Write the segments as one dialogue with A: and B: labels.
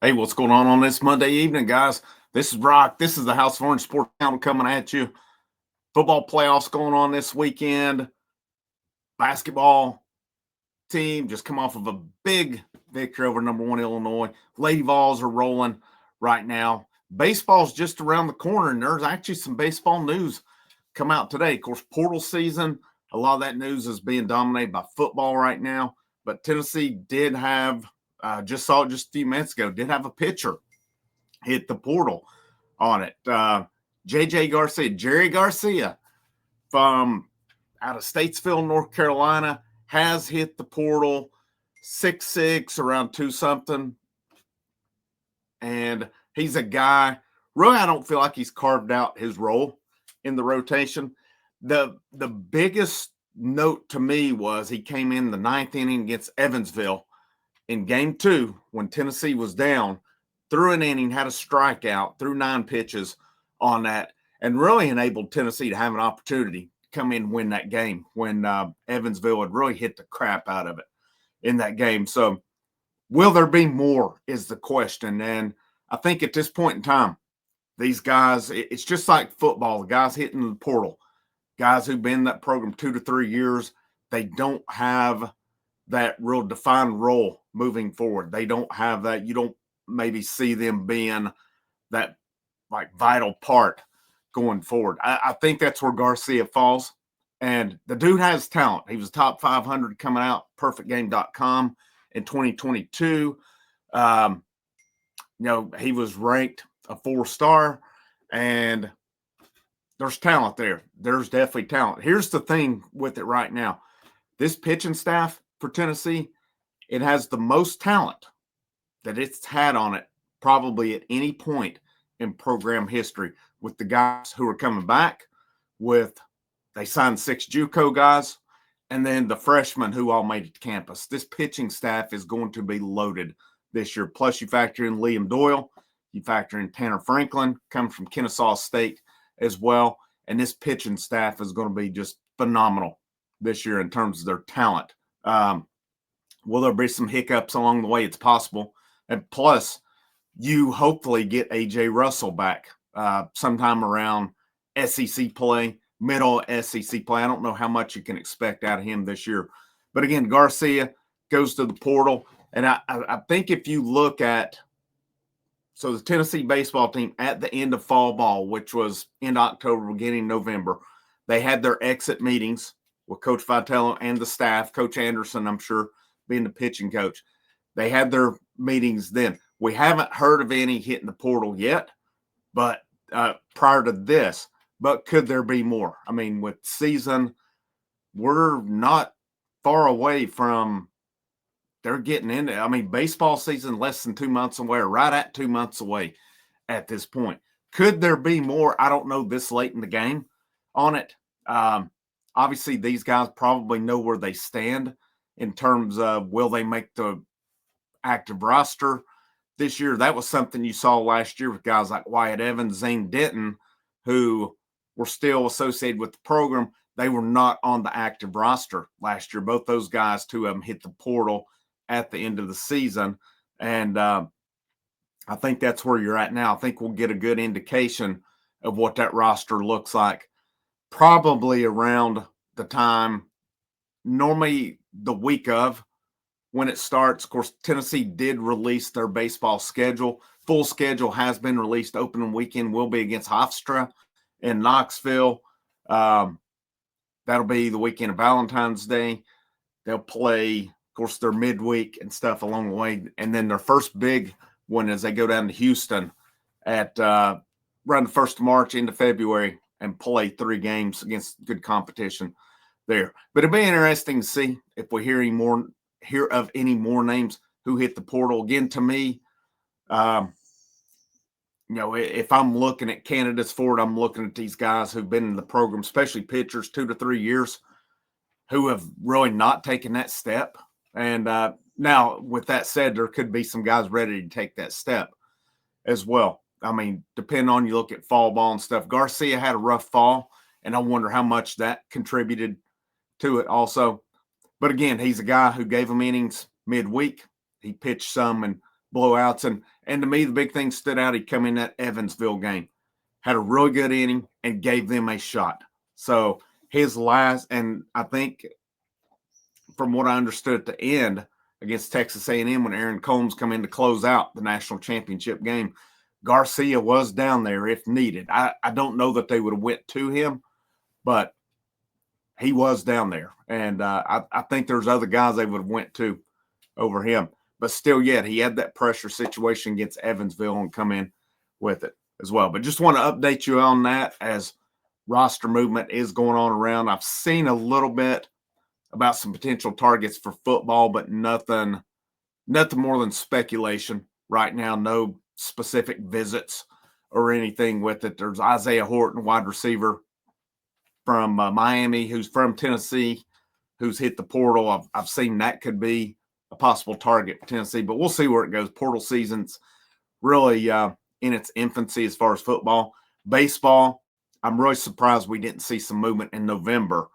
A: Hey, what's going on this Monday evening, guys? This is Brock. This is the House of Orange Sports Channel coming at you. Football playoffs going on this weekend. Basketball team just come off of a big victory over number one Illinois. Lady Vols are rolling right now. Baseball's just around the corner, and there's actually some baseball news come out today. Of course, portal season, a lot of that news is being dominated by football right now. But Tennessee did have, just saw it just a few minutes ago, did have a pitcher hit the portal on it. Jerry Garcia from out of Statesville, North Carolina, has hit the portal 6'6", around 2-something. And he's a guy, really, I don't feel like he's carved out his role in the rotation. The biggest note to me was he came in the ninth inning against Evansville in game 2 when Tennessee was down, threw an inning, had a strikeout, threw 9 pitches on that, and really enabled Tennessee to have an opportunity to come in and win that game when Evansville had really hit the crap out of it in that game. So will there be more is the question. And I think at this point in time, these guys, it's just like football, the guys hitting the portal, guys who've been in that program 2 to 3 years, they don't have that real defined role moving forward. They don't have that. You don't maybe see them being that like vital part going forward. I think that's where Garcia falls. And the dude has talent. He was top 500 coming out, perfectgame.com in 2022. He was ranked a 4-star, and there's talent there. There's definitely talent. Here's the thing with it right now. This pitching staff for Tennessee, it has the most talent that it's had on it probably at any point in program history, with the guys who are coming back, they signed 6 JUCO guys, and then the freshmen who all made it to campus. This pitching staff is going to be loaded this year. Plus, you factor in Liam Doyle, you factor in Tanner Franklin, coming from Kennesaw State as well, and this pitching staff is going to be just phenomenal this year in terms of their talent. Will there be some hiccups along the way? It's possible. And plus, you hopefully get A.J. Russell back sometime around SEC play, middle SEC play. I don't know how much you can expect out of him this year. But again, Garcia goes to the portal. And I think if you look at – so the Tennessee baseball team at the end of fall ball, which was in October, beginning November, they had their exit meetings with Coach Vitello and the staff, Coach Anderson, I'm sure, being the pitching coach. They had their meetings then. We haven't heard of any hitting the portal yet, but prior to this, but could there be more? I mean, with season, we're not far away from they're getting into. I mean, baseball season less than 2 months away, or right at 2 months away at this point. Could there be more? I don't know this late in the game on it. Obviously, these guys probably know where they stand in terms of will they make the active roster this year. That was something you saw last year with guys like Wyatt Evans, Zane Denton, who were still associated with the program. They were not on the active roster last year. Both those guys, 2 of them, hit the portal at the end of the season. And I think that's where you're at now. I think we'll get a good indication of what that roster looks like probably around the time, normally the week of when it starts. Of course, Tennessee did release their baseball schedule. Full schedule has been released. Opening weekend will be against Hofstra in Knoxville. That'll be the weekend of Valentine's Day. They'll play, of course, their midweek and stuff along the way. And then their first big one is they go down to Houston at around the 1st of March into February and play 3 games against good competition there. But it'll be interesting to see if we hear of any more names who hit the portal. Again, to me, if I'm looking at candidates for it, I'm looking at these guys who've been in the program, especially pitchers, 2 to 3 years, who have really not taken that step. And now, with that said, there could be some guys ready to take that step as well. I mean, depending on, you look at fall ball and stuff. Garcia had a rough fall, and I wonder how much that contributed to it also. But again, he's a guy who gave them innings midweek. He pitched some in blowouts. And to me, the big thing stood out. He come in that Evansville game, had a really good inning, and gave them a shot. So his last, and I think from what I understood at the end against Texas A&M when Aaron Combs come in to close out the national championship game, Garcia was down there if needed. I don't know that they would have went to him, but he was down there. And I think there's other guys they would have went to over him. But still, yet, he had that pressure situation against Evansville and come in with it as well. But just want to update you on that as roster movement is going on around. I've seen a little bit about some potential targets for football, but nothing more than speculation right now. No specific visits or anything with it. There's Isaiah Horton, wide receiver from Miami, who's from Tennessee, who's hit the portal. I've seen that could be a possible target for Tennessee, but we'll see where it goes. Portal season's really in its infancy as far as football. Baseball, I'm really surprised we didn't see some movement in November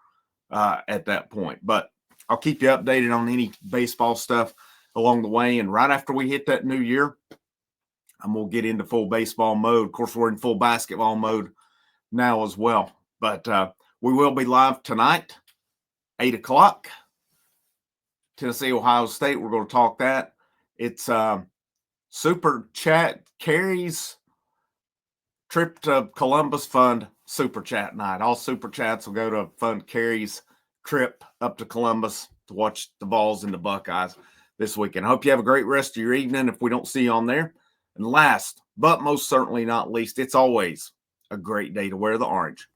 A: at that point. But I'll keep you updated on any baseball stuff along the way. And right after we hit that new year, I'm going to get into full baseball mode. Of course, we're in full basketball mode now as well. But we will be live tonight, 8 o'clock. Tennessee, Ohio State. We're going to talk that. It's Super Chat Carrie's Trip to Columbus Fund Super Chat night. All Super Chats will go to fund Carrie's trip up to Columbus to watch the Vols and the Buckeyes this weekend. I hope you have a great rest of your evening if we don't see you on there. And last, but most certainly not least, it's always a great day to wear the orange.